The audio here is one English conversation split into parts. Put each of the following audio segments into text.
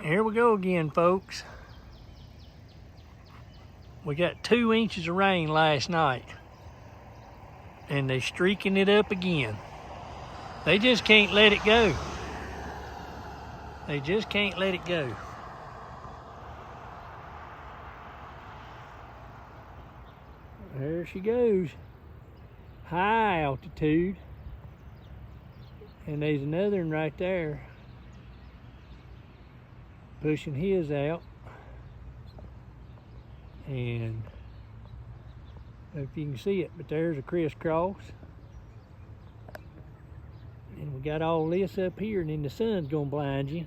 Here we go again, folks. We got 2 inches of rain last night, and they're streaking it up again. They just can't let it go. They just can't let it go. There she goes. High altitude. And there's another one right there, pushing his out. And I don't know if you can see it, but there's a crisscross. And we got all this up here, and then the sun's gonna blind you.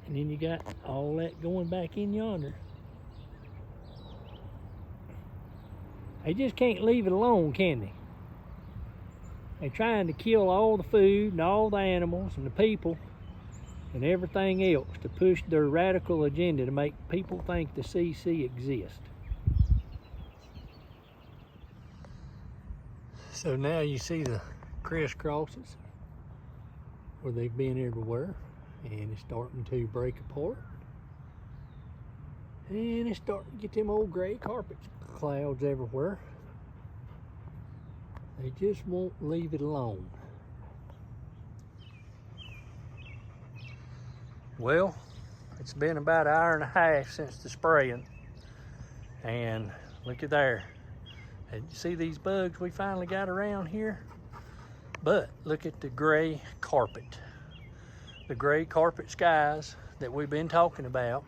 And then you got all that going back in yonder. They just can't leave it alone, can they? They're trying to kill all the food and all the animals and the people and everything else to push their radical agenda to make people think the CC exists. So now you see the crisscrosses where they've been everywhere, and it's starting to break apart. And it's starting to get them old gray carpet clouds everywhere. They just won't leave it alone. Well, it's been about an hour and a half since the spraying, and look at there. And you see these bugs we finally got around here? But look at the gray carpet. The gray carpet skies that we've been talking about.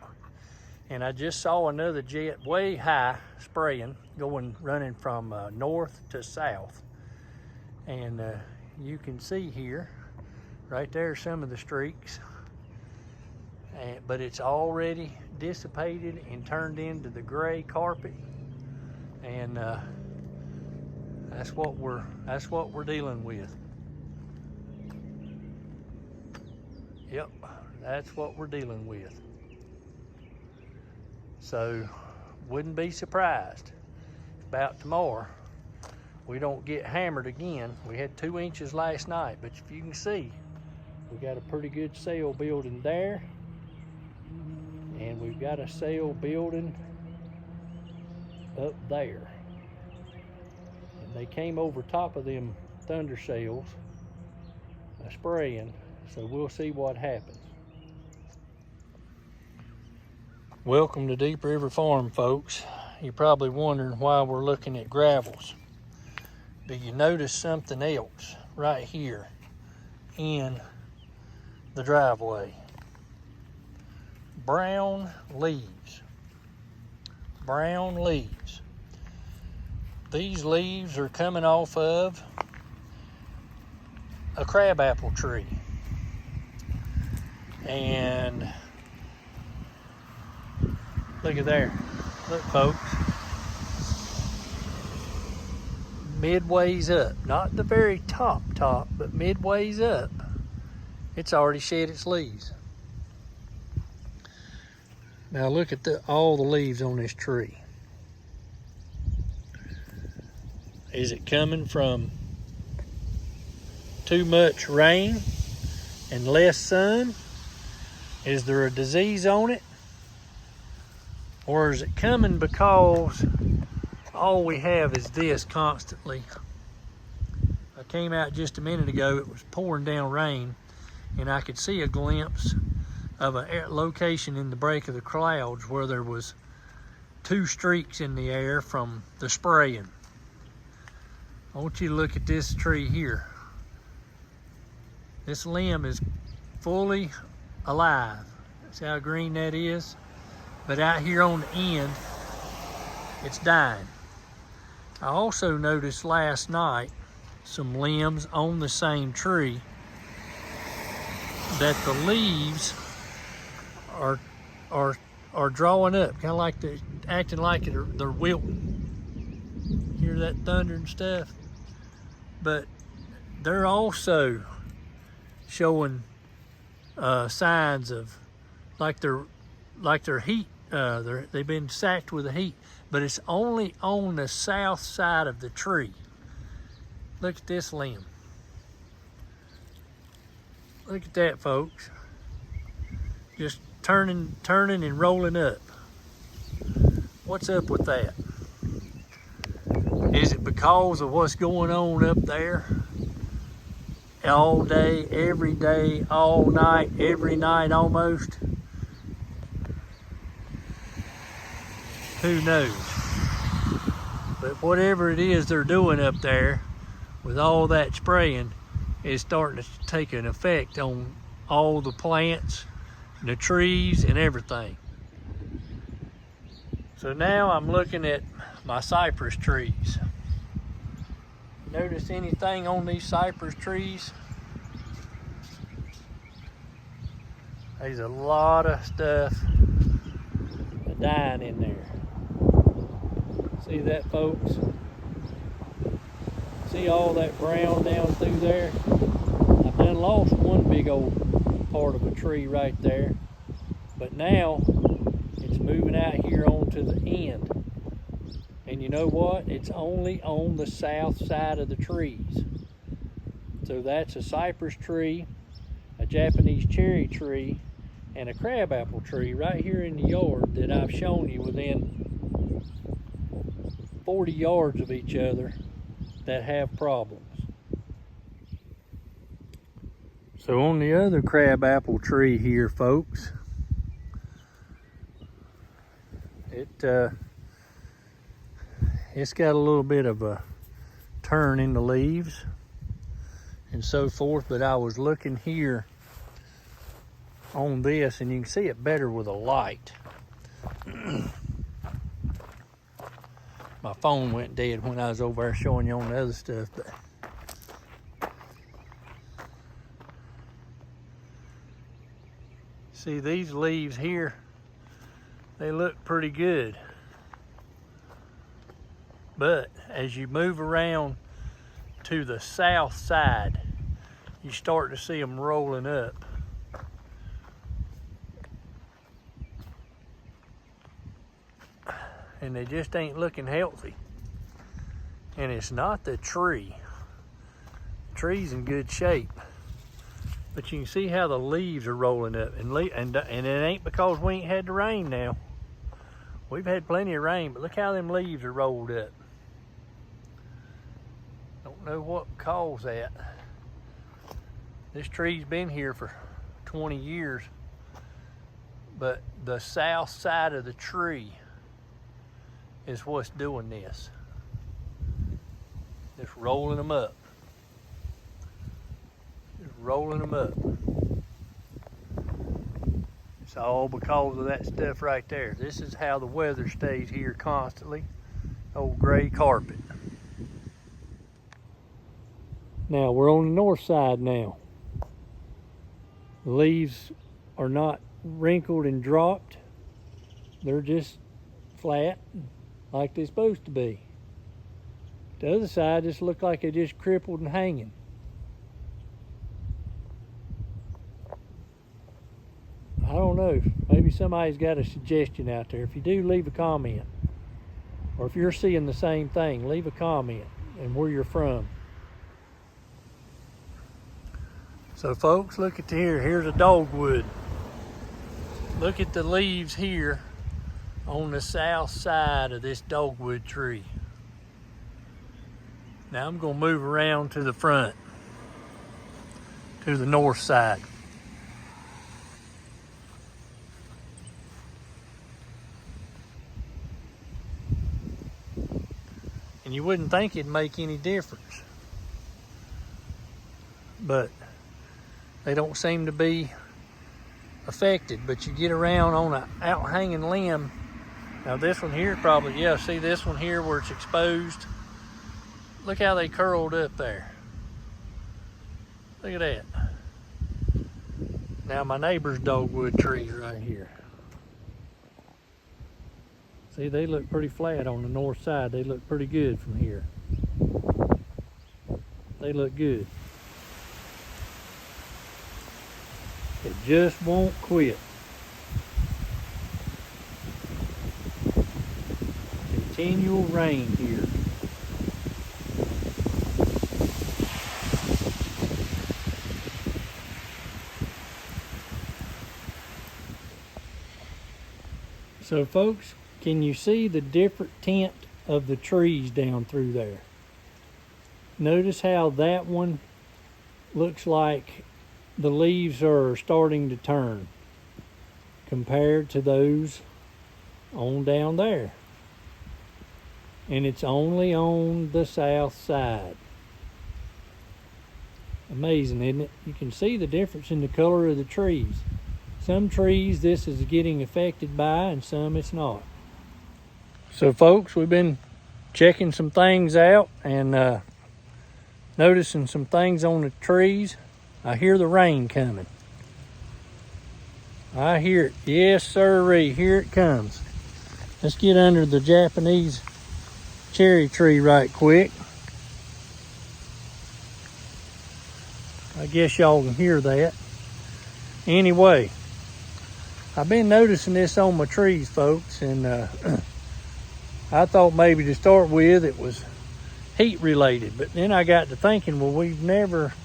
And I just saw another jet way high spraying, running from north to south. And you can see here, right there, some of the streaks. But it's already dissipated and turned into the gray carpet. And that's what we're dealing with. Yep, that's what we're dealing with. So, wouldn't be surprised about tomorrow we don't get hammered again. We had 2 inches last night, but if you can see, we got a pretty good sail building there, and we've got a sail building up there. And they came over top of them thunder sails spraying, so we'll see what happens. Welcome to Deep River Farm, folks. You're probably wondering why we're looking at gravels. Do you notice something else right here in the driveway? Brown leaves. Brown leaves. These leaves are coming off of a crabapple tree. And look at there. Look, folks. Midways up, not the very top, but midways up, it's already shed its leaves. Now look at all the leaves on this tree. Is it coming from too much rain and less sun? Is there a disease on it? Or is it coming because all we have is this constantly? I came out just a minute ago, it was pouring down rain, and I could see a glimpse of a location in the break of the clouds where there was 2 streaks in the air from the spraying. I want you to look at this tree here. This limb is fully alive. See how green that is? But out here on the end, it's dying. I also noticed last night some limbs on the same tree that the leaves are drawing up, kind of like acting like they're wilting. Hear that thunder and stuff? But they're also showing signs of like they're heat. They've been sacked with the heat, but it's only on the south side of the tree. Look at this limb. Look at that, folks. Just turning and rolling up. What's up with that? Is it because of what's going on up there? All day, all night, every night almost? Who knows? But whatever it is they're doing up there with all that spraying is starting to take an effect on all the plants, the trees, and everything. So now I'm looking at my cypress trees. Notice anything on these cypress trees? There's a lot of stuff dying in there. See that, folks? See all that brown down through there? I've done lost one big old part of a tree right there, but now it's moving out here onto the end. And you know what? It's only on the south side of the trees. So that's a cypress tree, a Japanese cherry tree, and a crabapple tree right here in the yard that I've shown you within 40 yards of each other that have problems. So on the other crabapple tree here, folks, it's got a little bit of a turn in the leaves and so forth, but I was looking here on this and you can see it better with a light. My phone went dead when I was over there showing you on the other stuff, but see these leaves here, they look pretty good. But as you move around to the south side, you start to see them rolling up. And they just ain't looking healthy. And it's not the tree. The tree's in good shape. But you can see how the leaves are rolling up. And it ain't because we ain't had the rain now. We've had plenty of rain, but look how them leaves are rolled up. Don't know what caused that. This tree's been here for 20 years, but the south side of the tree is what's doing this. Just rolling them up. Just rolling them up. It's all because of that stuff right there. This is how the weather stays here constantly. Old gray carpet. Now we're on the north side now. The leaves are not wrinkled and dropped. They're just flat like they're supposed to be. The other side just look like they're just crippled and hanging. I don't know. Maybe somebody's got a suggestion out there. If you do, leave a comment. Or if you're seeing the same thing, leave a comment and where you're from. So folks, look at here. Here's a dogwood. Look at the leaves here on the south side of this dogwood tree. Now I'm going to move around to the front, to the north side. And you wouldn't think it'd make any difference, but they don't seem to be affected. But you get around on an out-hanging limb. Now this one here probably, yeah, see this one here where it's exposed? Look how they curled up there. Look at that. Now my neighbor's dogwood tree right here. See, they look pretty flat on the north side. They look pretty good from here. They look good. It just won't quit. Continual rain here. So folks, can you see the different tint of the trees down through there? Notice how that one looks like the leaves are starting to turn compared to those on down there. And it's only on the south side. Amazing, isn't it? You can see the difference in the color of the trees. Some trees this is getting affected by and some it's not. So folks, we've been checking some things out and noticing some things on the trees. I hear the rain coming. I hear it. Yes, sirree, here it comes. Let's get under the Japanese cherry tree right quick. I guess y'all can hear that. Anyway, I've been noticing this on my trees, folks, and I thought maybe to start with it was heat related, but then I got to thinking, well, we've never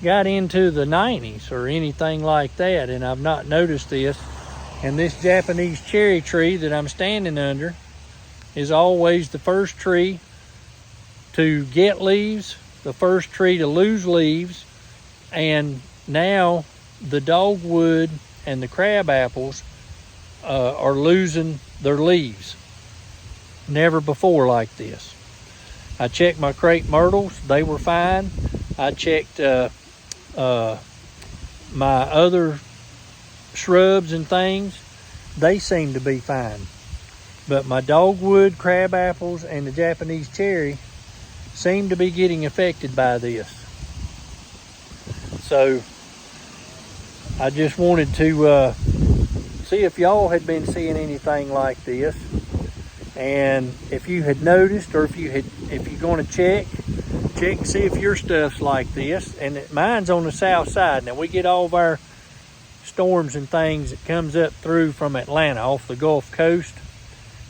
got into the 90s or anything like that, and I've not noticed this. And this Japanese cherry tree that I'm standing under is always the first tree to get leaves, the first tree to lose leaves, and now the dogwood and the crab apples are losing their leaves. Never before like this. I checked my crepe myrtles, they were fine. I checked my other shrubs and things, they seem to be fine. But my dogwood, crab apples, and the Japanese cherry seem to be getting affected by this. So I just wanted to see if y'all had been seeing anything like this, and if you had noticed, or if you're going to check and see if your stuff's like this. And mine's on the south side. Now we get all of our storms and things that comes up through from Atlanta off the Gulf Coast,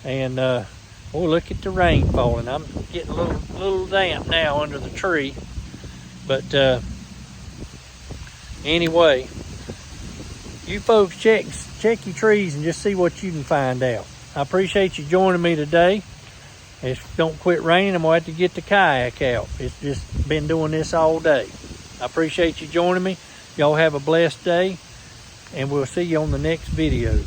and oh, look at the rain falling. I'm getting a little damp now under the tree, but anyway, you folks check your trees and just see what you can find out. I appreciate you joining me today. If it don't quit raining, I'm going to have to get the kayak out. It's just been doing this all day. I appreciate you joining me. Y'all have a blessed day, and we'll see you on the next video.